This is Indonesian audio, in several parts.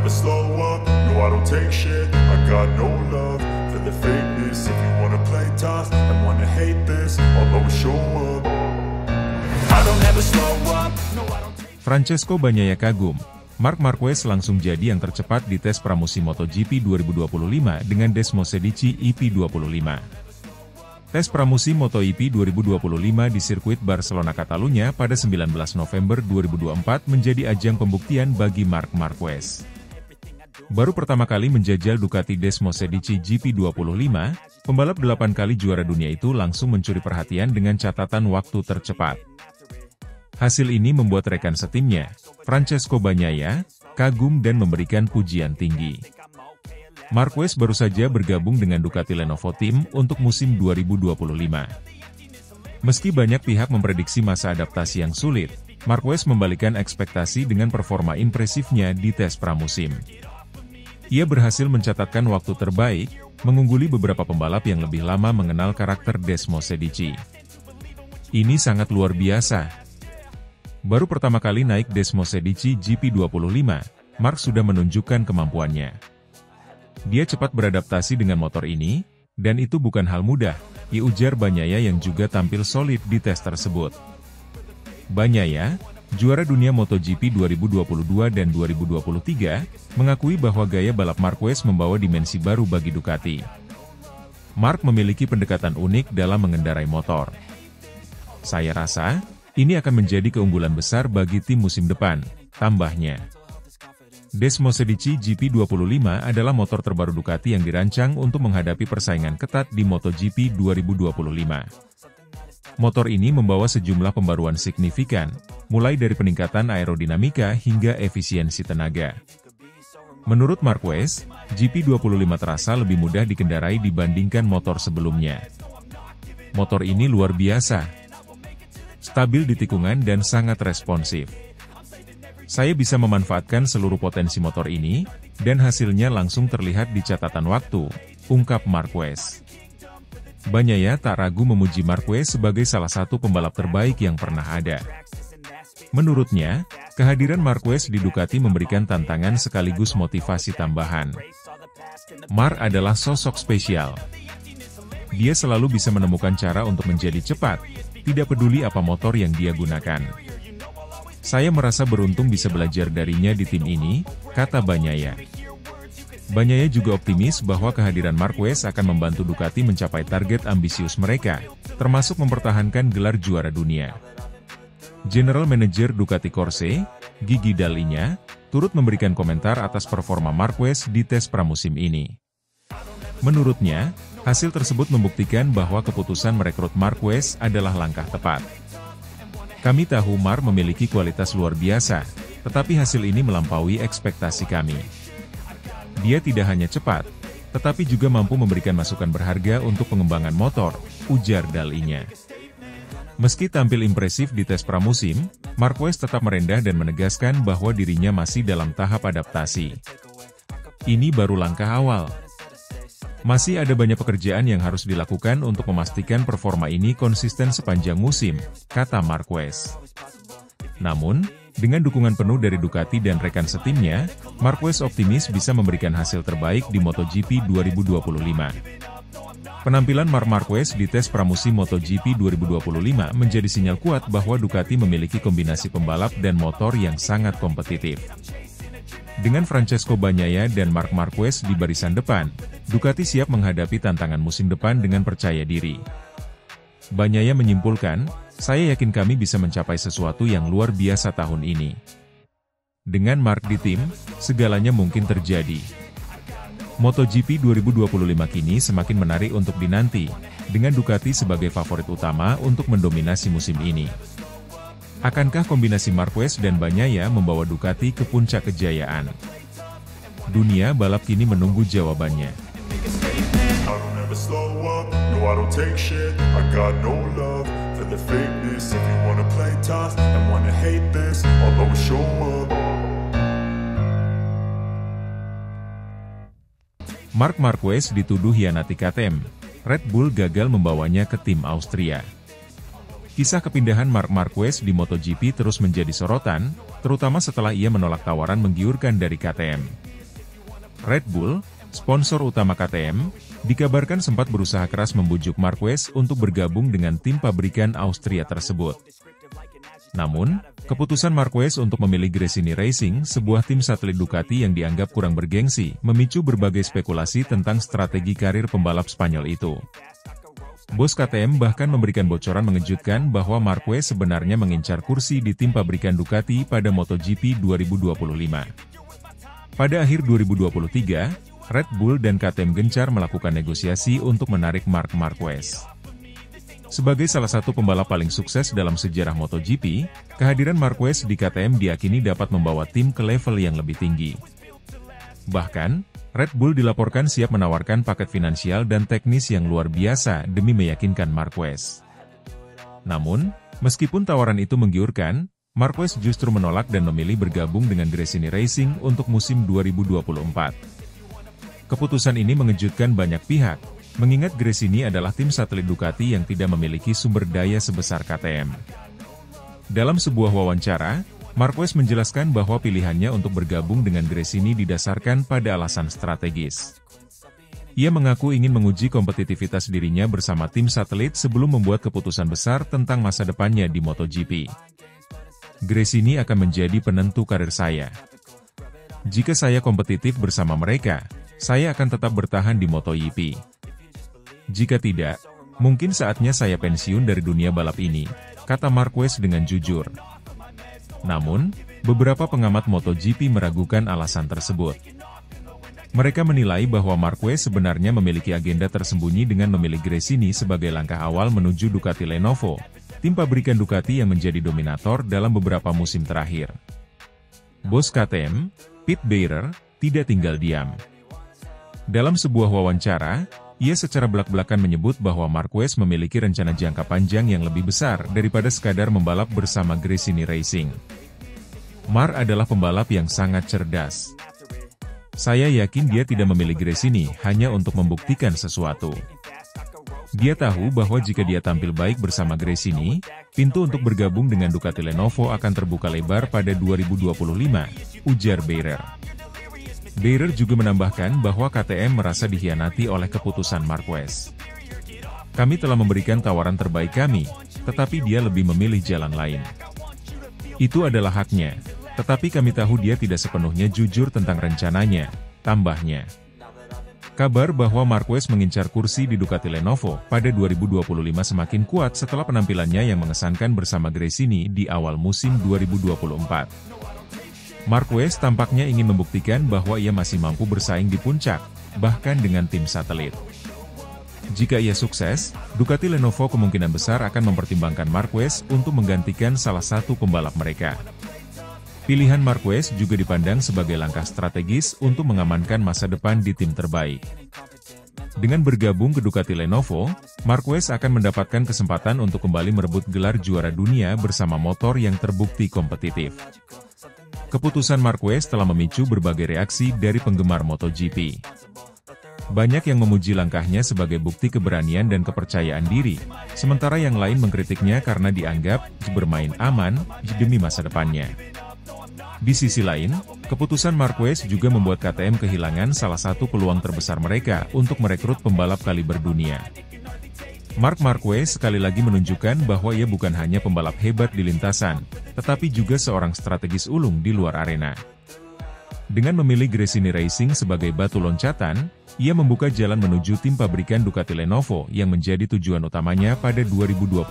never slow up, no I don't take shit. I got no love for the fakeness. If you wanna play tough and wanna hate this, I'll always show up. I don't ever slow up, no I don't take. Francesco Bagnaia kagum, Marc Marquez langsung jadi yang tercepat di tes pramusim MotoGP 2025 dengan Desmos Medici EP25. Tes pramusim MotoGP 2025 di sirkuit Barcelona Catalunya pada 19 November 2024 menjadi ajang pembuktian bagi Marc Marquez. Baru pertama kali menjajal Ducati Desmos Medici GP25, pembalap 8 kali juara dunia itu langsung mencuri perhatian dengan catatan waktu tercepat. Hasil ini membuat rekan setimnya, Francesco Bagnaia, kagum dan memberikan pujian tinggi. Marquez baru saja bergabung dengan Ducati Lenovo Team untuk musim 2025. Meski banyak pihak memprediksi masa adaptasi yang sulit, Marquez membalikan ekspektasi dengan performa impresifnya di tes pramusim. Ia berhasil mencatatkan waktu terbaik, mengungguli beberapa pembalap yang lebih lama mengenal karakter Desmos Medici. Ini sangat luar biasa. Baru pertama kali naik Desmos Medici GP25, Marc sudah menunjukkan kemampuannya. Dia cepat beradaptasi dengan motor ini, dan itu bukan hal mudah, ujar Bagnaia yang juga tampil solid di tes tersebut. Bagnaia, juara dunia MotoGP 2022 dan 2023, mengakui bahwa gaya balap Marquez membawa dimensi baru bagi Ducati. Marc memiliki pendekatan unik dalam mengendarai motor. Saya rasa, ini akan menjadi keunggulan besar bagi tim musim depan, tambahnya. Desmos Medici GP25 adalah motor terbaru Ducati yang dirancang untuk menghadapi persaingan ketat di MotoGP 2025. Motor ini membawa sejumlah pembaruan signifikan, mulai dari peningkatan aerodinamika hingga efisiensi tenaga. Menurut Marquez, GP25 terasa lebih mudah dikendarai dibandingkan motor sebelumnya. Motor ini luar biasa, stabil di tikungan dan sangat responsif. Saya bisa memanfaatkan seluruh potensi motor ini, dan hasilnya langsung terlihat di catatan waktu, ungkap Marquez. Bagnaia tak ragu memuji Marquez sebagai salah satu pembalap terbaik yang pernah ada. Menurutnya, kehadiran Marquez di Ducati memberikan tantangan sekaligus motivasi tambahan. Marc adalah sosok spesial. Dia selalu bisa menemukan cara untuk menjadi cepat, tidak peduli apa motor yang dia gunakan. Saya merasa beruntung bisa belajar darinya di tim ini, kata Bagnaia. Bagnaia juga optimis bahwa kehadiran Marquez akan membantu Ducati mencapai target ambisius mereka, termasuk mempertahankan gelar juara dunia. General Manager Ducati Corse, Gigi Dall'Igna, turut memberikan komentar atas performa Marquez di tes pramusim ini. Menurutnya, hasil tersebut membuktikan bahwa keputusan merekrut Marquez adalah langkah tepat. Kami tahu Marc memiliki kualitas luar biasa, tetapi hasil ini melampaui ekspektasi kami. Dia tidak hanya cepat, tetapi juga mampu memberikan masukan berharga untuk pengembangan motor, ujar Dall'Igna. Meski tampil impresif di tes pramusim, Marquez tetap merendah dan menegaskan bahwa dirinya masih dalam tahap adaptasi. Ini baru langkah awal. Masih ada banyak pekerjaan yang harus dilakukan untuk memastikan performa ini konsisten sepanjang musim, kata Marquez. Namun, dengan dukungan penuh dari Ducati dan rekan setimnya, Marquez optimis bisa memberikan hasil terbaik di MotoGP 2025. Penampilan Marc Marquez di tes pramusim MotoGP 2025 menjadi sinyal kuat bahwa Ducati memiliki kombinasi pembalap dan motor yang sangat kompetitif. Dengan Francesco Bagnaia dan Marc Marquez di barisan depan, Ducati siap menghadapi tantangan musim depan dengan percaya diri. Bagnaia menyimpulkan, saya yakin kami bisa mencapai sesuatu yang luar biasa tahun ini. Dengan Marc di tim, segalanya mungkin terjadi. MotoGP 2025 kini semakin menarik untuk dinanti, dengan Ducati sebagai favorit utama untuk mendominasi musim ini. Akankah kombinasi Marquez dan Bagnaia membawa Ducati ke puncak kejayaan? Dunia balap kini menunggu jawabannya. Marc Marquez dituduh hianati KTM. Red Bull gagal membawanya ke tim Austria. Kisah kepindahan Marc Marquez di MotoGP terus menjadi sorotan, terutama setelah ia menolak tawaran menggiurkan dari KTM. Red Bull, sponsor utama KTM, dikabarkan sempat berusaha keras membujuk Marquez untuk bergabung dengan tim pabrikan Austria tersebut. Namun, keputusan Marquez untuk memilih Gresini Racing, sebuah tim satelit Ducati yang dianggap kurang bergengsi, memicu berbagai spekulasi tentang strategi karir pembalap Spanyol itu. Bos KTM bahkan memberikan bocoran mengejutkan bahwa Marquez sebenarnya mengincar kursi di tim pabrikan Ducati pada MotoGP 2025. Pada akhir 2023, Red Bull dan KTM gencar melakukan negosiasi untuk menarik Marc Marquez. Sebagai salah satu pembalap paling sukses dalam sejarah MotoGP, kehadiran Marquez di KTM diyakini dapat membawa tim ke level yang lebih tinggi. Bahkan, Red Bull dilaporkan siap menawarkan paket finansial dan teknis yang luar biasa demi meyakinkan Marquez. Namun, meskipun tawaran itu menggiurkan, Marquez justru menolak dan memilih bergabung dengan Gresini Racing untuk musim 2024. Keputusan ini mengejutkan banyak pihak, mengingat Gresini adalah tim satelit Ducati yang tidak memiliki sumber daya sebesar KTM. Dalam sebuah wawancara, Marquez menjelaskan bahwa pilihannya untuk bergabung dengan Gresini didasarkan pada alasan strategis. Ia mengaku ingin menguji kompetitivitas dirinya bersama tim satelit sebelum membuat keputusan besar tentang masa depannya di MotoGP. Gresini akan menjadi penentu karir saya. Jika saya kompetitif bersama mereka, saya akan tetap bertahan di MotoGP. Jika tidak, mungkin saatnya saya pensiun dari dunia balap ini, kata Marquez dengan jujur. Namun, beberapa pengamat MotoGP meragukan alasan tersebut. Mereka menilai bahwa Marquez sebenarnya memiliki agenda tersembunyi dengan memilih Gresini sebagai langkah awal menuju Ducati Lenovo, tim pabrikan Ducati yang menjadi dominator dalam beberapa musim terakhir. Bos KTM, Pete Beirer, tidak tinggal diam. Dalam sebuah wawancara, ia secara belak-belakan menyebut bahwa Marquez memiliki rencana jangka panjang yang lebih besar daripada sekadar membalap bersama Gresini Racing. Mar adalah pembalap yang sangat cerdas. Saya yakin dia tidak memilih Gresini hanya untuk membuktikan sesuatu. Dia tahu bahwa jika dia tampil baik bersama Gresini, pintu untuk bergabung dengan Ducati Lenovo akan terbuka lebar pada 2025, ujar Beirer. Beirer juga menambahkan bahwa KTM merasa dikhianati oleh keputusan Marquez. Kami telah memberikan tawaran terbaik kami, tetapi dia lebih memilih jalan lain. Itu adalah haknya, tetapi kami tahu dia tidak sepenuhnya jujur tentang rencananya, tambahnya. Kabar bahwa Marquez mengincar kursi di Ducati Lenovo pada 2025 semakin kuat setelah penampilannya yang mengesankan bersama Gresini di awal musim 2024. Marquez tampaknya ingin membuktikan bahwa ia masih mampu bersaing di puncak, bahkan dengan tim satelit. Jika ia sukses, Ducati Lenovo kemungkinan besar akan mempertimbangkan Marquez untuk menggantikan salah satu pembalap mereka. Pilihan Marquez juga dipandang sebagai langkah strategis untuk mengamankan masa depan di tim terbaik. Dengan bergabung ke Ducati Lenovo, Marquez akan mendapatkan kesempatan untuk kembali merebut gelar juara dunia bersama motor yang terbukti kompetitif. Keputusan Marquez telah memicu berbagai reaksi dari penggemar MotoGP. Banyak yang memuji langkahnya sebagai bukti keberanian dan kepercayaan diri, sementara yang lain mengkritiknya karena dianggap bermain aman demi masa depannya. Di sisi lain, keputusan Marquez juga membuat KTM kehilangan salah satu peluang terbesar mereka untuk merekrut pembalap kaliber dunia. Marc Marquez sekali lagi menunjukkan bahwa ia bukan hanya pembalap hebat di lintasan, tetapi juga seorang strategis ulung di luar arena. Dengan memilih Gresini Racing sebagai batu loncatan, ia membuka jalan menuju tim pabrikan Ducati Lenovo yang menjadi tujuan utamanya pada 2025.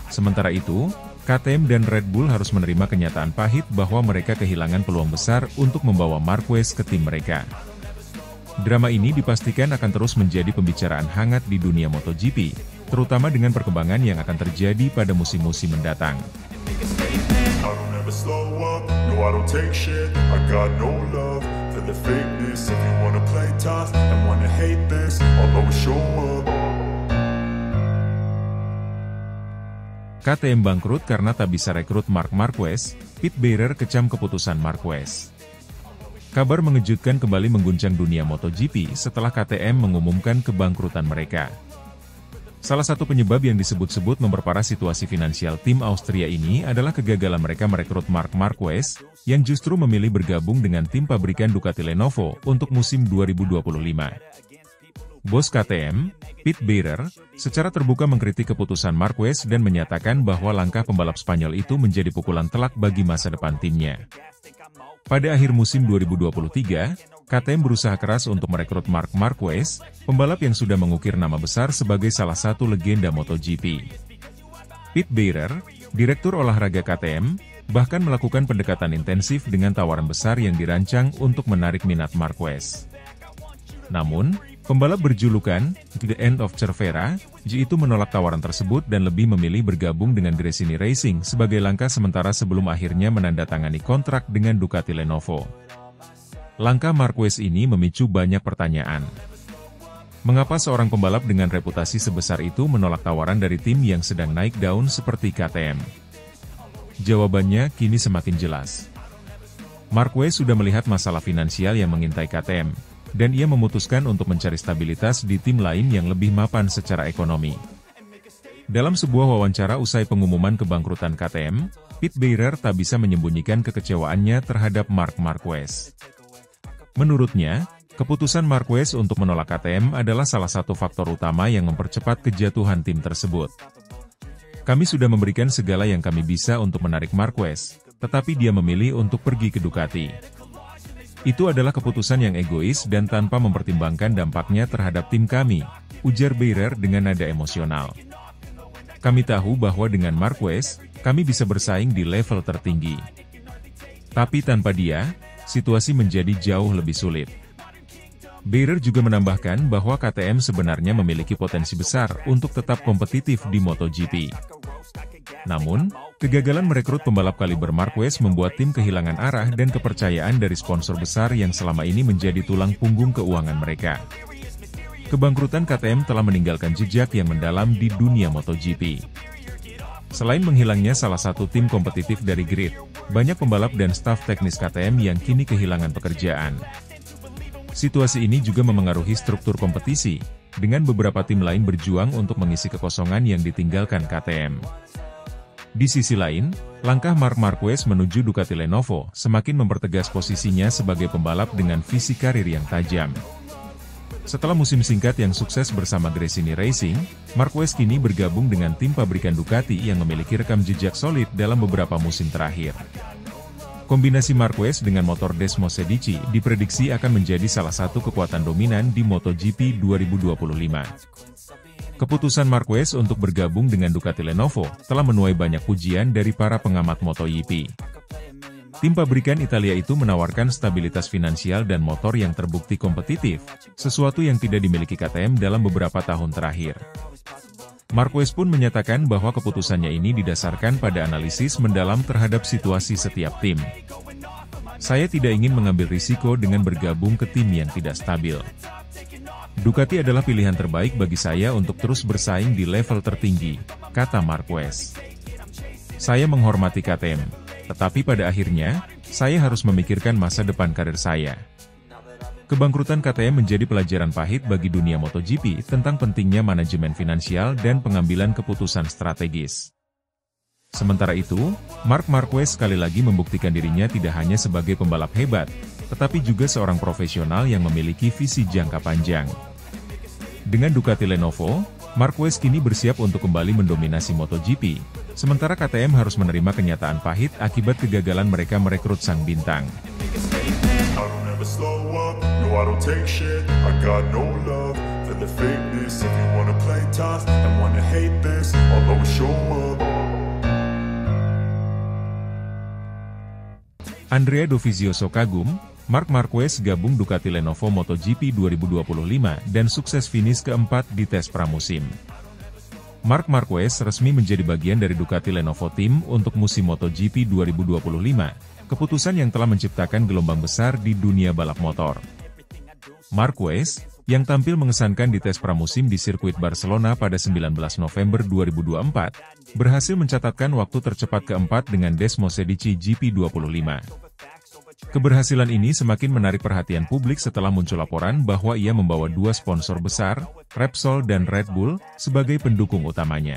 Sementara itu, KTM dan Red Bull harus menerima kenyataan pahit bahwa mereka kehilangan peluang besar untuk membawa Marquez ke tim mereka. Drama ini dipastikan akan terus menjadi pembicaraan hangat di dunia MotoGP, terutama dengan perkembangan yang akan terjadi pada musim-musim mendatang. KTM bangkrut karena tak bisa rekrut Marc Marquez, Pete Beirer kecam keputusan Marquez. Kabar mengejutkan kembali mengguncang dunia MotoGP setelah KTM mengumumkan kebangkrutan mereka. Salah satu penyebab yang disebut-sebut memperparah situasi finansial tim Austria ini adalah kegagalan mereka merekrut Marc Marquez, yang justru memilih bergabung dengan tim pabrikan Ducati Lenovo untuk musim 2025. Bos KTM, Pete Beirer, secara terbuka mengkritik keputusan Marquez dan menyatakan bahwa langkah pembalap Spanyol itu menjadi pukulan telak bagi masa depan timnya. Pada akhir musim 2023, KTM berusaha keras untuk merekrut Marc Marquez, pembalap yang sudah mengukir nama besar sebagai salah satu legenda MotoGP. Pete Beirer, direktur olahraga KTM, bahkan melakukan pendekatan intensif dengan tawaran besar yang dirancang untuk menarik minat Marquez. Namun, pembalap berjulukan The End of Cervera, J itu menolak tawaran tersebut dan lebih memilih bergabung dengan Gresini Racing sebagai langkah sementara sebelum akhirnya menandatangani kontrak dengan Ducati Lenovo. Langkah Marquez ini memicu banyak pertanyaan. Mengapa seorang pembalap dengan reputasi sebesar itu menolak tawaran dari tim yang sedang naik daun seperti KTM? Jawabannya kini semakin jelas. Marquez sudah melihat masalah finansial yang mengintai KTM, dan ia memutuskan untuk mencari stabilitas di tim lain yang lebih mapan secara ekonomi. Dalam sebuah wawancara usai pengumuman kebangkrutan KTM, Pete Beirer tak bisa menyembunyikan kekecewaannya terhadap Marc Marquez. Menurutnya, keputusan Marquez untuk menolak KTM adalah salah satu faktor utama yang mempercepat kejatuhan tim tersebut. Kami sudah memberikan segala yang kami bisa untuk menarik Marquez, tetapi dia memilih untuk pergi ke Ducati. Itu adalah keputusan yang egois dan tanpa mempertimbangkan dampaknya terhadap tim kami, ujar Beirer dengan nada emosional. Kami tahu bahwa dengan Marquez, kami bisa bersaing di level tertinggi. Tapi tanpa dia, situasi menjadi jauh lebih sulit. Beirer juga menambahkan bahwa KTM sebenarnya memiliki potensi besar untuk tetap kompetitif di MotoGP. Namun, kegagalan merekrut pembalap kaliber Marquez membuat tim kehilangan arah dan kepercayaan dari sponsor besar yang selama ini menjadi tulang punggung keuangan mereka. Kebangkrutan KTM telah meninggalkan jejak yang mendalam di dunia MotoGP. Selain menghilangnya salah satu tim kompetitif dari grid, banyak pembalap dan staf teknis KTM yang kini kehilangan pekerjaan. Situasi ini juga memengaruhi struktur kompetisi, dengan beberapa tim lain berjuang untuk mengisi kekosongan yang ditinggalkan KTM. Di sisi lain, langkah Marc Marquez menuju Ducati Lenovo semakin mempertegas posisinya sebagai pembalap dengan visi karir yang tajam. Setelah musim singkat yang sukses bersama Gresini Racing, Marquez kini bergabung dengan tim pabrikan Ducati yang memiliki rekam jejak solid dalam beberapa musim terakhir. Kombinasi Marquez dengan motor Desmos Sedici diprediksi akan menjadi salah satu kekuatan dominan di MotoGP 2025. Keputusan Marquez untuk bergabung dengan Ducati Lenovo telah menuai banyak pujian dari para pengamat MotoGP. Tim pabrikan Italia itu menawarkan stabilitas finansial dan motor yang terbukti kompetitif, sesuatu yang tidak dimiliki KTM dalam beberapa tahun terakhir. Marquez pun menyatakan bahwa keputusannya ini didasarkan pada analisis mendalam terhadap situasi setiap tim. Saya tidak ingin mengambil risiko dengan bergabung ke tim yang tidak stabil. Ducati adalah pilihan terbaik bagi saya untuk terus bersaing di level tertinggi, kata Marquez. Saya menghormati KTM, tetapi pada akhirnya, saya harus memikirkan masa depan karir saya. Kebangkrutan KTM menjadi pelajaran pahit bagi dunia MotoGP tentang pentingnya manajemen finansial dan pengambilan keputusan strategis. Sementara itu, Marc Marquez sekali lagi membuktikan dirinya tidak hanya sebagai pembalap hebat, tetapi juga seorang profesional yang memiliki visi jangka panjang. Dengan Ducati Lenovo, Marquez kini bersiap untuk kembali mendominasi MotoGP, sementara KTM harus menerima kenyataan pahit akibat kegagalan mereka merekrut sang bintang. Andrea Dovizioso kagum, Marc Marquez gabung Ducati Lenovo MotoGP 2025 dan sukses finish keempat di tes pramusim. Marc Marquez resmi menjadi bagian dari Ducati Lenovo Team untuk musim MotoGP 2025, keputusan yang telah menciptakan gelombang besar di dunia balap motor. Marquez, yang tampil mengesankan di tes pramusim di sirkuit Barcelona pada 19 November 2024, berhasil mencatatkan waktu tercepat keempat dengan Desmos Sedici GP25. Keberhasilan ini semakin menarik perhatian publik setelah muncul laporan bahwa ia membawa dua sponsor besar, Repsol dan Red Bull, sebagai pendukung utamanya.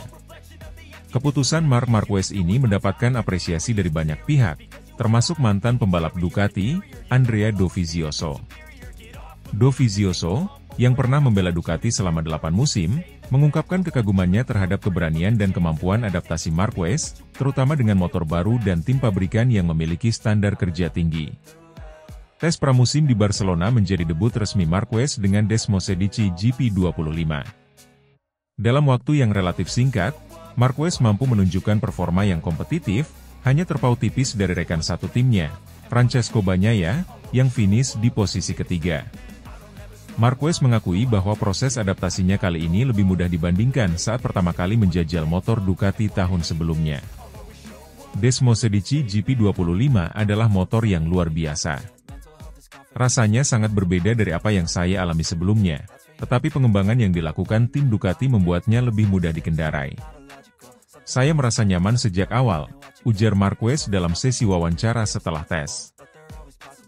Keputusan Marc Marquez ini mendapatkan apresiasi dari banyak pihak, termasuk mantan pembalap Ducati, Andrea Dovizioso. Dovizioso, yang pernah membela Ducati selama 8 musim, mengungkapkan kekagumannya terhadap keberanian dan kemampuan adaptasi Marquez, terutama dengan motor baru dan tim pabrikan yang memiliki standar kerja tinggi. Tes pramusim di Barcelona menjadi debut resmi Marquez dengan Desmosedici GP25. Dalam waktu yang relatif singkat, Marquez mampu menunjukkan performa yang kompetitif, hanya terpaut tipis dari rekan satu timnya, Francesco Bagnaia, yang finish di posisi ketiga. Marquez mengakui bahwa proses adaptasinya kali ini lebih mudah dibandingkan saat pertama kali menjajal motor Ducati tahun sebelumnya. Desmosedici GP25 adalah motor yang luar biasa. Rasanya sangat berbeda dari apa yang saya alami sebelumnya, tetapi pengembangan yang dilakukan tim Ducati membuatnya lebih mudah dikendarai. Saya merasa nyaman sejak awal, ujar Marquez dalam sesi wawancara setelah tes.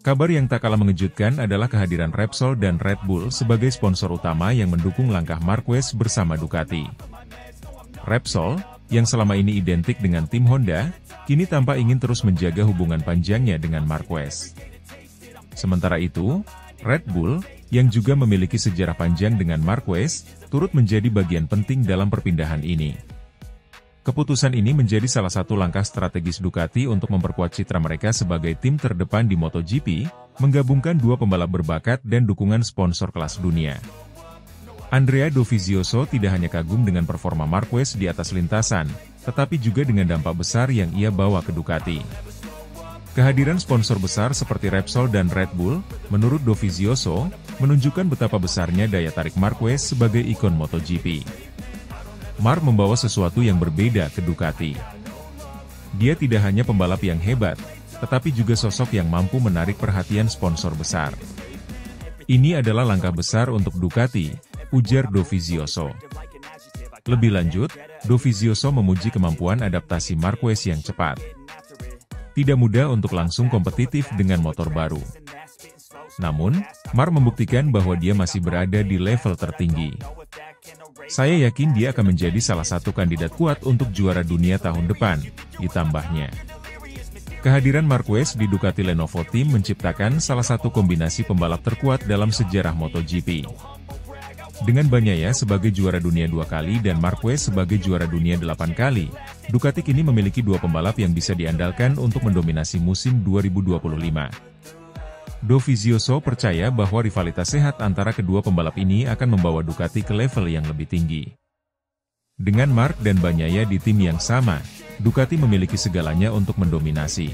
Kabar yang tak kalah mengejutkan adalah kehadiran Repsol dan Red Bull sebagai sponsor utama yang mendukung langkah Marquez bersama Ducati. Repsol, yang selama ini identik dengan tim Honda, kini tampak ingin terus menjaga hubungan panjangnya dengan Marquez. Sementara itu, Red Bull, yang juga memiliki sejarah panjang dengan Marquez, turut menjadi bagian penting dalam perpindahan ini. Keputusan ini menjadi salah satu langkah strategis Ducati untuk memperkuat citra mereka sebagai tim terdepan di MotoGP, menggabungkan dua pembalap berbakat dan dukungan sponsor kelas dunia. Andrea Dovizioso tidak hanya kagum dengan performa Marquez di atas lintasan, tetapi juga dengan dampak besar yang ia bawa ke Ducati. Kehadiran sponsor besar seperti Repsol dan Red Bull, menurut Dovizioso, menunjukkan betapa besarnya daya tarik Marquez sebagai ikon MotoGP. Marc membawa sesuatu yang berbeda ke Ducati. Dia tidak hanya pembalap yang hebat, tetapi juga sosok yang mampu menarik perhatian sponsor besar. Ini adalah langkah besar untuk Ducati, ujar Dovizioso. Lebih lanjut, Dovizioso memuji kemampuan adaptasi Marquez yang cepat. Tidak mudah untuk langsung kompetitif dengan motor baru. Namun, Marc membuktikan bahwa dia masih berada di level tertinggi. Saya yakin dia akan menjadi salah satu kandidat kuat untuk juara dunia tahun depan, ditambahnya. Kehadiran Marquez di Ducati Lenovo Team menciptakan salah satu kombinasi pembalap terkuat dalam sejarah MotoGP. Dengan Bagnaia sebagai juara dunia 2 kali dan Marquez sebagai juara dunia 8 kali, Ducati kini memiliki dua pembalap yang bisa diandalkan untuk mendominasi musim 2025. Dovizioso percaya bahwa rivalitas sehat antara kedua pembalap ini akan membawa Ducati ke level yang lebih tinggi. Dengan Marc dan Bagnaia di tim yang sama, Ducati memiliki segalanya untuk mendominasi.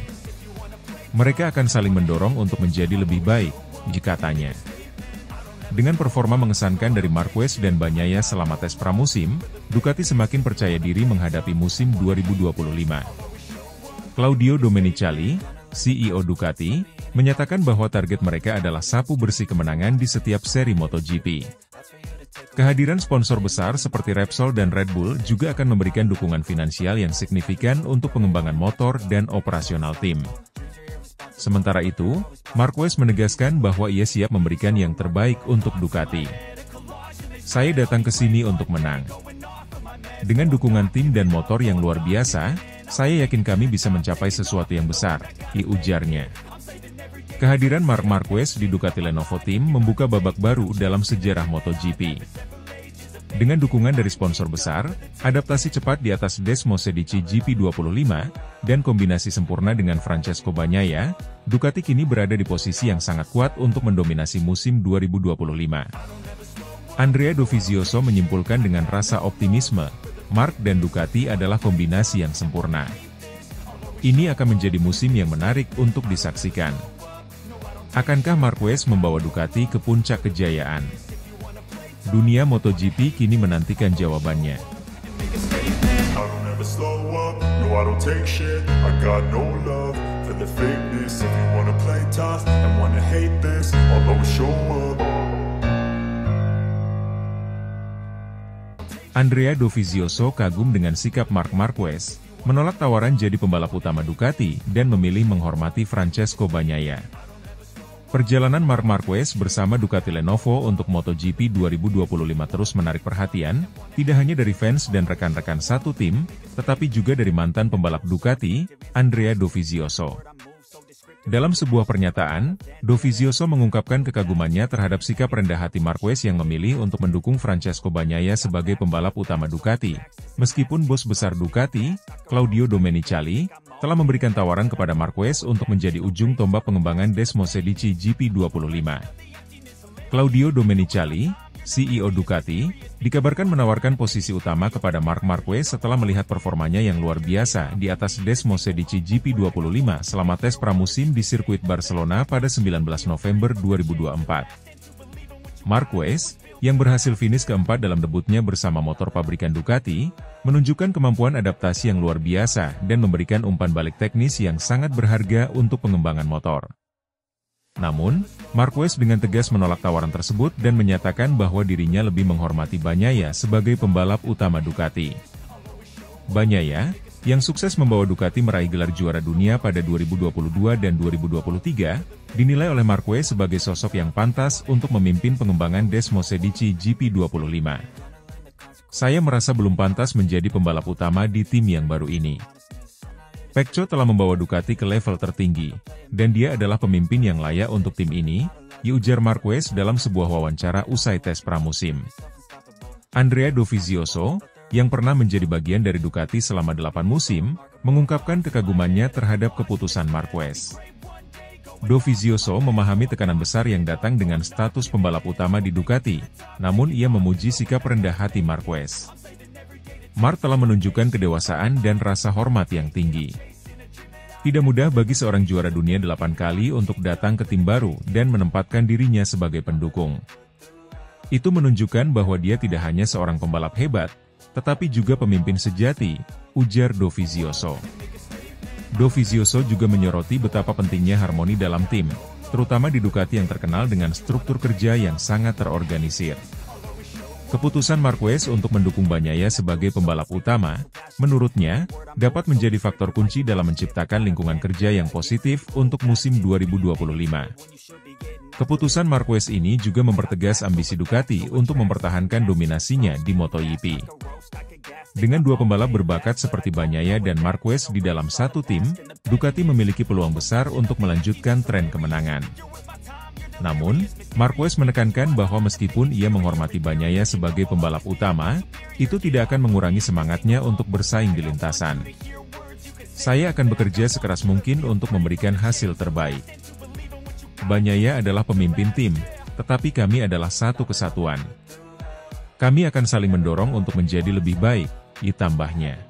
Mereka akan saling mendorong untuk menjadi lebih baik, katanya. Dengan performa mengesankan dari Marquez dan Bagnaia selama tes pramusim, Ducati semakin percaya diri menghadapi musim 2025. Claudio Domenicali, CEO Ducati, menyatakan bahwa target mereka adalah sapu bersih kemenangan di setiap seri MotoGP. Kehadiran sponsor besar seperti Repsol dan Red Bull juga akan memberikan dukungan finansial yang signifikan untuk pengembangan motor dan operasional tim. Sementara itu, Marquez menegaskan bahwa ia siap memberikan yang terbaik untuk Ducati. Saya datang ke sini untuk menang. Dengan dukungan tim dan motor yang luar biasa, saya yakin kami bisa mencapai sesuatu yang besar, ujarnya. Kehadiran Marc Marquez di Ducati Lenovo Team membuka babak baru dalam sejarah MotoGP. Dengan dukungan dari sponsor besar, adaptasi cepat di atas Desmosedici GP25, dan kombinasi sempurna dengan Francesco Bagnaia, Ducati kini berada di posisi yang sangat kuat untuk mendominasi musim 2025. Andrea Dovizioso menyimpulkan dengan rasa optimisme, Marc dan Ducati adalah kombinasi yang sempurna. Ini akan menjadi musim yang menarik untuk disaksikan. Akankah Marquez membawa Ducati ke puncak kejayaan? Dunia MotoGP kini menantikan jawabannya. Andrea Dovizioso kagum dengan sikap Marc Marquez, menolak tawaran jadi pembalap utama Ducati dan memilih menghormati Francesco Bagnaia. Perjalanan Marc Marquez bersama Ducati Lenovo untuk MotoGP 2025 terus menarik perhatian, tidak hanya dari fans dan rekan-rekan satu tim, tetapi juga dari mantan pembalap Ducati, Andrea Dovizioso. Dalam sebuah pernyataan, Dovizioso mengungkapkan kekagumannya terhadap sikap rendah hati Marquez yang memilih untuk mendukung Francesco Bagnaia sebagai pembalap utama Ducati, meskipun bos besar Ducati, Claudio Domenicali, telah memberikan tawaran kepada Marquez untuk menjadi ujung tombak pengembangan Desmosedici GP25. Claudio Domenicali, CEO Ducati, dikabarkan menawarkan posisi utama kepada Marc Marquez setelah melihat performanya yang luar biasa di atas Desmosedici GP25 selama tes pramusim di sirkuit Barcelona pada 19 November 2024. Marquez, yang berhasil finish keempat dalam debutnya bersama motor pabrikan Ducati, menunjukkan kemampuan adaptasi yang luar biasa dan memberikan umpan balik teknis yang sangat berharga untuk pengembangan motor. Namun, Marquez dengan tegas menolak tawaran tersebut dan menyatakan bahwa dirinya lebih menghormati Bagnaia sebagai pembalap utama Ducati. Bagnaia, yang sukses membawa Ducati meraih gelar juara dunia pada 2022 dan 2023, dinilai oleh Marquez sebagai sosok yang pantas untuk memimpin pengembangan Desmosedici GP25. Saya merasa belum pantas menjadi pembalap utama di tim yang baru ini. Pecco telah membawa Ducati ke level tertinggi, dan dia adalah pemimpin yang layak untuk tim ini, ujar Marquez dalam sebuah wawancara usai tes pramusim. Andrea Dovizioso, yang pernah menjadi bagian dari Ducati selama 8 musim, mengungkapkan kekagumannya terhadap keputusan Marquez. Dovizioso memahami tekanan besar yang datang dengan status pembalap utama di Ducati, namun ia memuji sikap rendah hati Marquez. Marc telah menunjukkan kedewasaan dan rasa hormat yang tinggi. Tidak mudah bagi seorang juara dunia 8 kali untuk datang ke tim baru dan menempatkan dirinya sebagai pendukung. Itu menunjukkan bahwa dia tidak hanya seorang pembalap hebat, tetapi juga pemimpin sejati, ujar Dovizioso. Dovizioso juga menyoroti betapa pentingnya harmoni dalam tim, terutama di Ducati yang terkenal dengan struktur kerja yang sangat terorganisir. Keputusan Marquez untuk mendukung Bagnaia sebagai pembalap utama, menurutnya, dapat menjadi faktor kunci dalam menciptakan lingkungan kerja yang positif untuk musim 2025. Keputusan Marquez ini juga mempertegas ambisi Ducati untuk mempertahankan dominasinya di MotoGP. Dengan dua pembalap berbakat seperti Bagnaia dan Marquez di dalam satu tim, Ducati memiliki peluang besar untuk melanjutkan tren kemenangan. Namun, Marquez menekankan bahwa meskipun ia menghormati Bagnaia sebagai pembalap utama, itu tidak akan mengurangi semangatnya untuk bersaing di lintasan. Saya akan bekerja sekeras mungkin untuk memberikan hasil terbaik. Bagnaia adalah pemimpin tim, tetapi kami adalah satu kesatuan. Kami akan saling mendorong untuk menjadi lebih baik, tambahnya.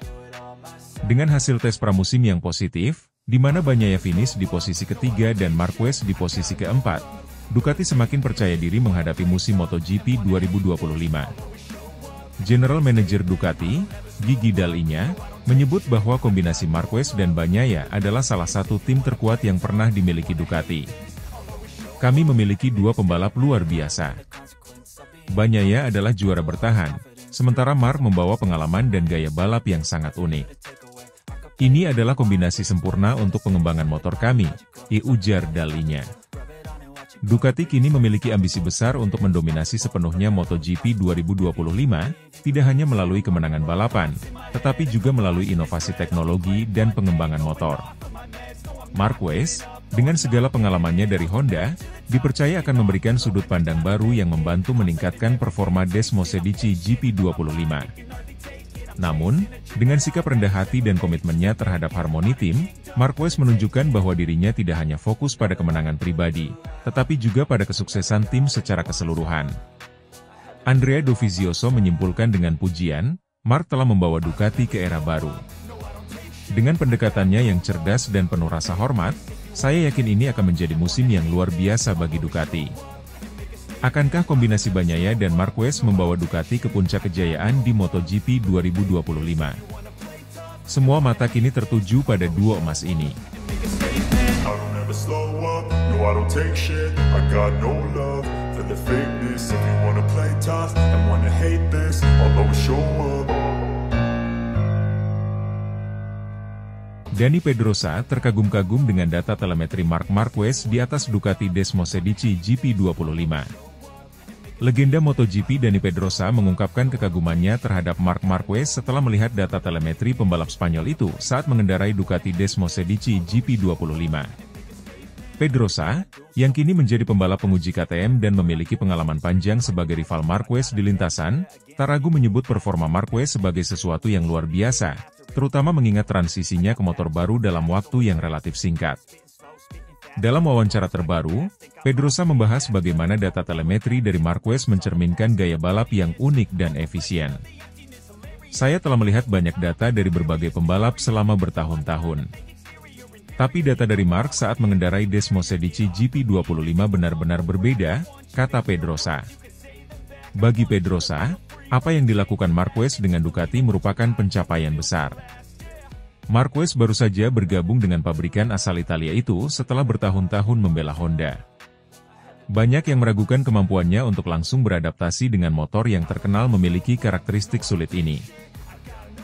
Dengan hasil tes pramusim yang positif, di mana Bagnaia finish di posisi ketiga dan Marquez di posisi keempat, Ducati semakin percaya diri menghadapi musim MotoGP 2025. General Manager Ducati, Gigi Dall'Igna, menyebut bahwa kombinasi Marquez dan Bagnaia adalah salah satu tim terkuat yang pernah dimiliki Ducati. Kami memiliki dua pembalap luar biasa. Bagnaia adalah juara bertahan, sementara Marc membawa pengalaman dan gaya balap yang sangat unik. Ini adalah kombinasi sempurna untuk pengembangan motor kami, ujar Dall'Igna. Ducati kini memiliki ambisi besar untuk mendominasi sepenuhnya MotoGP 2025, tidak hanya melalui kemenangan balapan, tetapi juga melalui inovasi teknologi dan pengembangan motor. Marquez, dengan segala pengalamannya dari Honda, dipercaya akan memberikan sudut pandang baru yang membantu meningkatkan performa Desmosedici GP25. Namun, dengan sikap rendah hati dan komitmennya terhadap harmoni tim, Marquez menunjukkan bahwa dirinya tidak hanya fokus pada kemenangan pribadi, tetapi juga pada kesuksesan tim secara keseluruhan. Andrea Dovizioso menyimpulkan dengan pujian, Marc telah membawa Ducati ke era baru. Dengan pendekatannya yang cerdas dan penuh rasa hormat, saya yakin ini akan menjadi musim yang luar biasa bagi Ducati. Akankah kombinasi Bagnaia dan Marquez membawa Ducati ke puncak kejayaan di MotoGP 2025? Semua mata kini tertuju pada duo emas ini. Dani Pedrosa terkagum-kagum dengan data telemetri Marc Marquez di atas Ducati Desmosedici GP25. Legenda MotoGP Dani Pedrosa mengungkapkan kekagumannya terhadap Marc Marquez setelah melihat data telemetri pembalap Spanyol itu saat mengendarai Ducati Desmosedici GP25. Pedrosa, yang kini menjadi pembalap penguji KTM dan memiliki pengalaman panjang sebagai rival Marquez di lintasan, tak ragu menyebut performa Marquez sebagai sesuatu yang luar biasa, terutama mengingat transisinya ke motor baru dalam waktu yang relatif singkat. Dalam wawancara terbaru, Pedrosa membahas bagaimana data telemetri dari Marquez mencerminkan gaya balap yang unik dan efisien. Saya telah melihat banyak data dari berbagai pembalap selama bertahun-tahun. Tapi data dari Marc saat mengendarai Desmosedici GP25 benar-benar berbeda, kata Pedrosa. Bagi Pedrosa, apa yang dilakukan Marquez dengan Ducati merupakan pencapaian besar. Marquez baru saja bergabung dengan pabrikan asal Italia itu setelah bertahun-tahun membela Honda. Banyak yang meragukan kemampuannya untuk langsung beradaptasi dengan motor yang terkenal memiliki karakteristik sulit ini.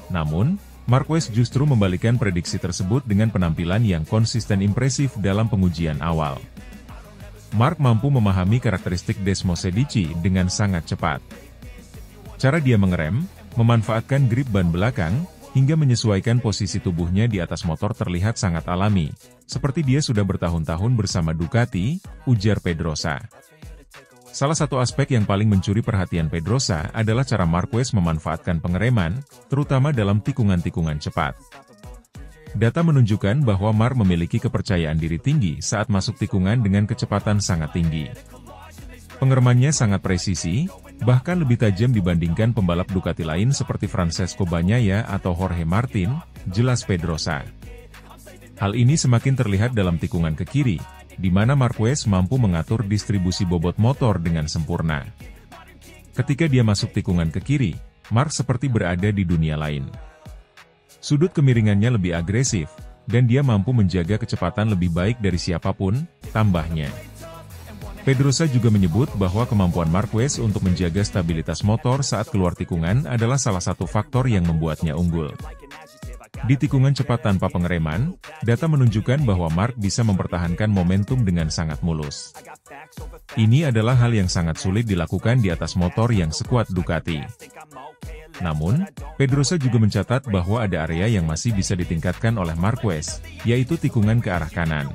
Namun, Marquez justru membalikan prediksi tersebut dengan penampilan yang konsisten impresif dalam pengujian awal. Marc mampu memahami karakteristik Desmosedici dengan sangat cepat. Cara dia mengerem, memanfaatkan grip ban belakang, hingga menyesuaikan posisi tubuhnya di atas motor terlihat sangat alami, seperti dia sudah bertahun-tahun bersama Ducati, ujar Pedrosa. Salah satu aspek yang paling mencuri perhatian Pedrosa adalah cara Marquez memanfaatkan pengereman, terutama dalam tikungan-tikungan cepat. Data menunjukkan bahwa Marc memiliki kepercayaan diri tinggi saat masuk tikungan dengan kecepatan sangat tinggi. Pengeremannya sangat presisi, bahkan lebih tajam dibandingkan pembalap Ducati lain seperti Francesco Bagnaia atau Jorge Martin, jelas Pedrosa. Hal ini semakin terlihat dalam tikungan ke kiri, di mana Marquez mampu mengatur distribusi bobot motor dengan sempurna. Ketika dia masuk tikungan ke kiri, Marc seperti berada di dunia lain. Sudut kemiringannya lebih agresif, dan dia mampu menjaga kecepatan lebih baik dari siapapun, tambahnya. Pedrosa juga menyebut bahwa kemampuan Marquez untuk menjaga stabilitas motor saat keluar tikungan adalah salah satu faktor yang membuatnya unggul. Di tikungan cepat tanpa pengereman, data menunjukkan bahwa Marc bisa mempertahankan momentum dengan sangat mulus. Ini adalah hal yang sangat sulit dilakukan di atas motor yang sekuat Ducati. Namun, Pedrosa juga mencatat bahwa ada area yang masih bisa ditingkatkan oleh Marquez, yaitu tikungan ke arah kanan.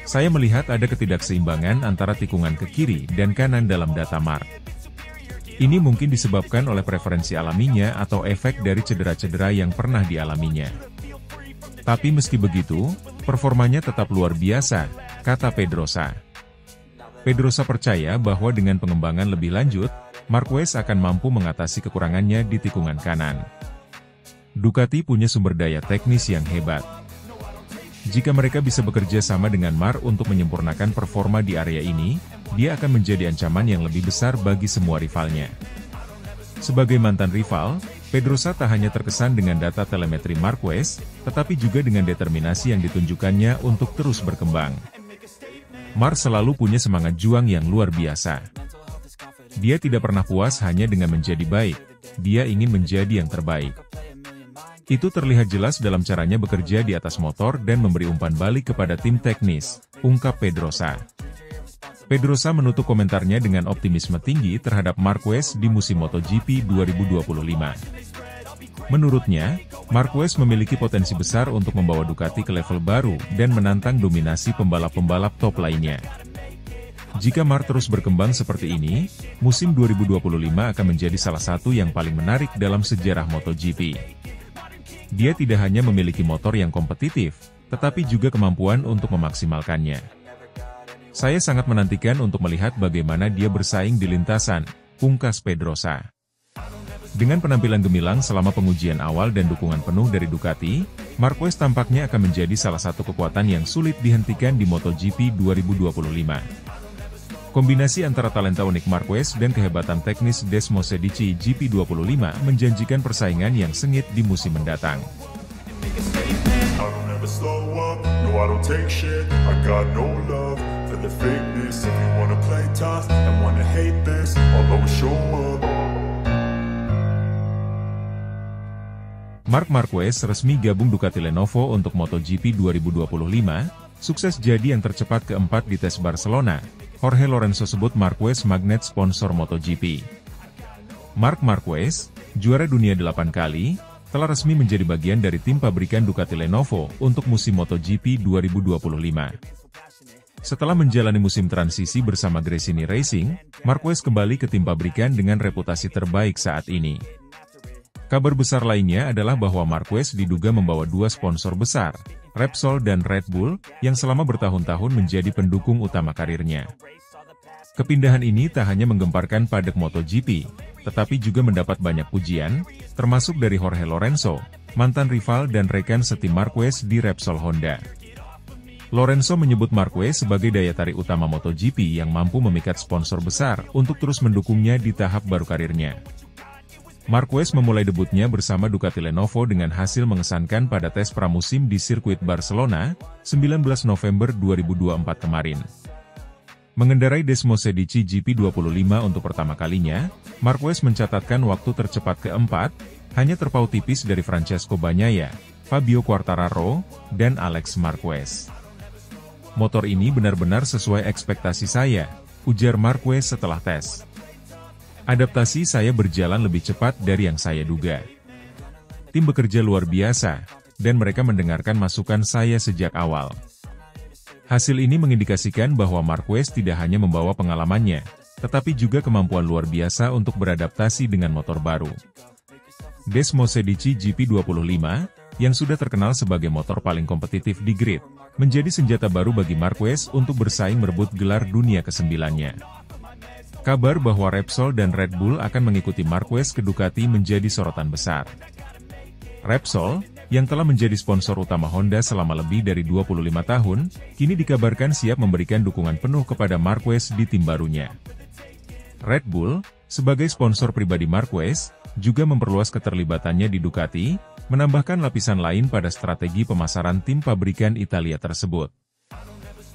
Saya melihat ada ketidakseimbangan antara tikungan ke kiri dan kanan dalam data Marc. Ini mungkin disebabkan oleh preferensi alaminya atau efek dari cedera-cedera yang pernah dialaminya. Tapi meski begitu, performanya tetap luar biasa, kata Pedrosa. Pedrosa percaya bahwa dengan pengembangan lebih lanjut, Marquez akan mampu mengatasi kekurangannya di tikungan kanan. Ducati punya sumber daya teknis yang hebat. Jika mereka bisa bekerja sama dengan Marc untuk menyempurnakan performa di area ini, dia akan menjadi ancaman yang lebih besar bagi semua rivalnya. Sebagai mantan rival, Pedrosa tak hanya terkesan dengan data telemetri Marquez, tetapi juga dengan determinasi yang ditunjukkannya untuk terus berkembang. Marc selalu punya semangat juang yang luar biasa. Dia tidak pernah puas hanya dengan menjadi baik, dia ingin menjadi yang terbaik. Itu terlihat jelas dalam caranya bekerja di atas motor dan memberi umpan balik kepada tim teknis, ungkap Pedrosa. Pedrosa menutup komentarnya dengan optimisme tinggi terhadap Marquez di musim MotoGP 2025. Menurutnya, Marquez memiliki potensi besar untuk membawa Ducati ke level baru dan menantang dominasi pembalap-pembalap top lainnya. Jika Marc terus berkembang seperti ini, musim 2025 akan menjadi salah satu yang paling menarik dalam sejarah MotoGP. Dia tidak hanya memiliki motor yang kompetitif, tetapi juga kemampuan untuk memaksimalkannya. Saya sangat menantikan untuk melihat bagaimana dia bersaing di lintasan, pungkas Pedrosa. Dengan penampilan gemilang selama pengujian awal dan dukungan penuh dari Ducati, Marquez tampaknya akan menjadi salah satu kekuatan yang sulit dihentikan di MotoGP 2025. Kombinasi antara talenta unik Marquez dan kehebatan teknis Desmosedici GP25 menjanjikan persaingan yang sengit di musim mendatang. Marc Marquez resmi gabung Ducati Lenovo untuk MotoGP 2025, sukses jadi yang tercepat keempat di tes Barcelona. Jorge Lorenzo sebut Marquez magnet sponsor MotoGP. Marc Marquez, juara dunia 8 kali, telah resmi menjadi bagian dari tim pabrikan Ducati Lenovo untuk musim MotoGP 2025. Setelah menjalani musim transisi bersama Gresini Racing, Marquez kembali ke tim pabrikan dengan reputasi terbaik saat ini. Kabar besar lainnya adalah bahwa Marquez diduga membawa dua sponsor besar, Repsol dan Red Bull, yang selama bertahun-tahun menjadi pendukung utama karirnya. Kepindahan ini tak hanya menggemparkan padek MotoGP, tetapi juga mendapat banyak pujian, termasuk dari Jorge Lorenzo, mantan rival dan rekan setim Marquez di Repsol Honda. Lorenzo menyebut Marquez sebagai daya tarik utama MotoGP yang mampu memikat sponsor besar untuk terus mendukungnya di tahap baru karirnya. Marquez memulai debutnya bersama Ducati Lenovo dengan hasil mengesankan pada tes pramusim di sirkuit Barcelona, 19 November 2024 kemarin. Mengendarai Desmosedici GP25 untuk pertama kalinya, Marquez mencatatkan waktu tercepat keempat, hanya terpaut tipis dari Francesco Bagnaia, Fabio Quartararo, dan Alex Marquez. Motor ini benar-benar sesuai ekspektasi saya, ujar Marquez setelah tes. Adaptasi saya berjalan lebih cepat dari yang saya duga. Tim bekerja luar biasa, dan mereka mendengarkan masukan saya sejak awal. Hasil ini mengindikasikan bahwa Marquez tidak hanya membawa pengalamannya, tetapi juga kemampuan luar biasa untuk beradaptasi dengan motor baru. Desmosedici GP25, yang sudah terkenal sebagai motor paling kompetitif di grid, menjadi senjata baru bagi Marquez untuk bersaing merebut gelar dunia ke-9-nya. Kabar bahwa Repsol dan Red Bull akan mengikuti Marquez ke Ducati menjadi sorotan besar. Repsol, yang telah menjadi sponsor utama Honda selama lebih dari 25 tahun, kini dikabarkan siap memberikan dukungan penuh kepada Marquez di tim barunya. Red Bull, sebagai sponsor pribadi Marquez, juga memperluas keterlibatannya di Ducati, menambahkan lapisan lain pada strategi pemasaran tim pabrikan Italia tersebut.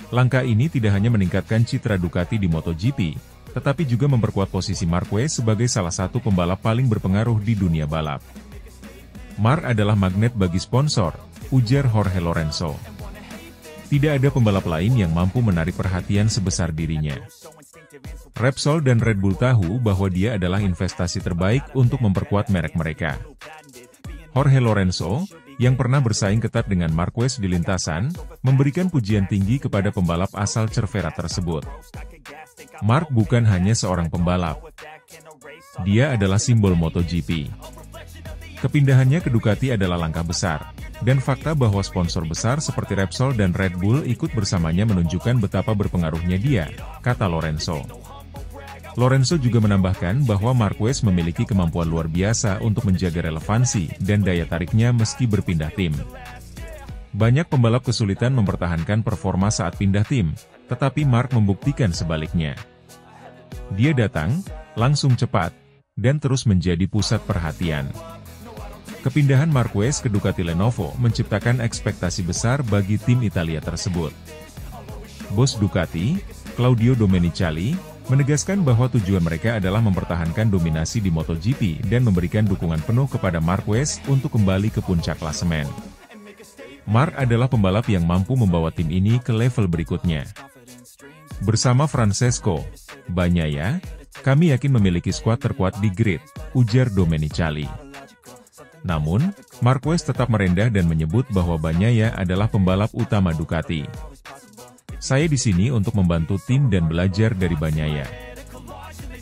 Langkah ini tidak hanya meningkatkan citra Ducati di MotoGP, tetapi juga memperkuat posisi Marquez sebagai salah satu pembalap paling berpengaruh di dunia balap. Marc adalah magnet bagi sponsor, ujar Jorge Lorenzo. Tidak ada pembalap lain yang mampu menarik perhatian sebesar dirinya. Repsol dan Red Bull tahu bahwa dia adalah investasi terbaik untuk memperkuat merek mereka. Jorge Lorenzo, yang pernah bersaing ketat dengan Marquez di lintasan, memberikan pujian tinggi kepada pembalap asal Cervera tersebut. Marc bukan hanya seorang pembalap. Dia adalah simbol MotoGP. Kepindahannya ke Ducati adalah langkah besar, dan fakta bahwa sponsor besar seperti Repsol dan Red Bull ikut bersamanya menunjukkan betapa berpengaruhnya dia, kata Lorenzo. Lorenzo juga menambahkan bahwa Marquez memiliki kemampuan luar biasa untuk menjaga relevansi dan daya tariknya meski berpindah tim. Banyak pembalap kesulitan mempertahankan performa saat pindah tim, tetapi Marc membuktikan sebaliknya. Dia datang, langsung cepat, dan terus menjadi pusat perhatian. Kepindahan Marquez ke Ducati Lenovo menciptakan ekspektasi besar bagi tim Italia tersebut. Bos Ducati, Claudio Domenicali, menegaskan bahwa tujuan mereka adalah mempertahankan dominasi di MotoGP dan memberikan dukungan penuh kepada Marquez untuk kembali ke puncak klasemen. Marc adalah pembalap yang mampu membawa tim ini ke level berikutnya. Bersama Francesco Bagnaia, kami yakin memiliki skuad terkuat di grid, ujar Domenicali. Namun, Marquez tetap merendah dan menyebut bahwa Bagnaia adalah pembalap utama Ducati. Saya di sini untuk membantu tim dan belajar dari Bagnaia.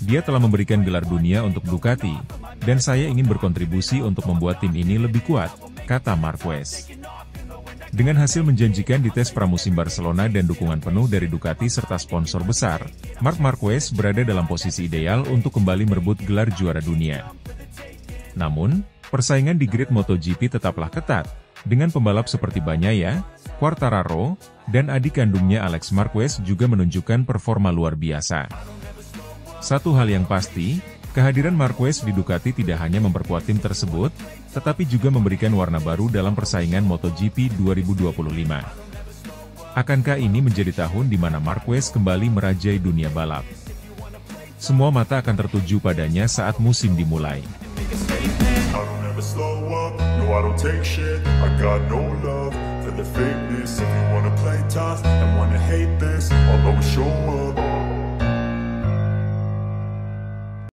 Dia telah memberikan gelar dunia untuk Ducati, dan saya ingin berkontribusi untuk membuat tim ini lebih kuat, kata Marquez. Dengan hasil menjanjikan di tes pramusim Barcelona dan dukungan penuh dari Ducati serta sponsor besar, Marc Marquez berada dalam posisi ideal untuk kembali merebut gelar juara dunia. Namun, persaingan di grid MotoGP tetaplah ketat, dengan pembalap seperti Bagnaia, Quartararo, dan adik kandungnya Alex Marquez juga menunjukkan performa luar biasa. Satu hal yang pasti, kehadiran Marquez di Ducati tidak hanya memperkuat tim tersebut, tetapi juga memberikan warna baru dalam persaingan MotoGP 2025. Akankah ini menjadi tahun di mana Marquez kembali merajai dunia balap? Semua mata akan tertuju padanya saat musim dimulai. never slow up, no I don't take shit. I got no love for the fakeness. If you wanna play tough and wanna hate this, I'll always show up.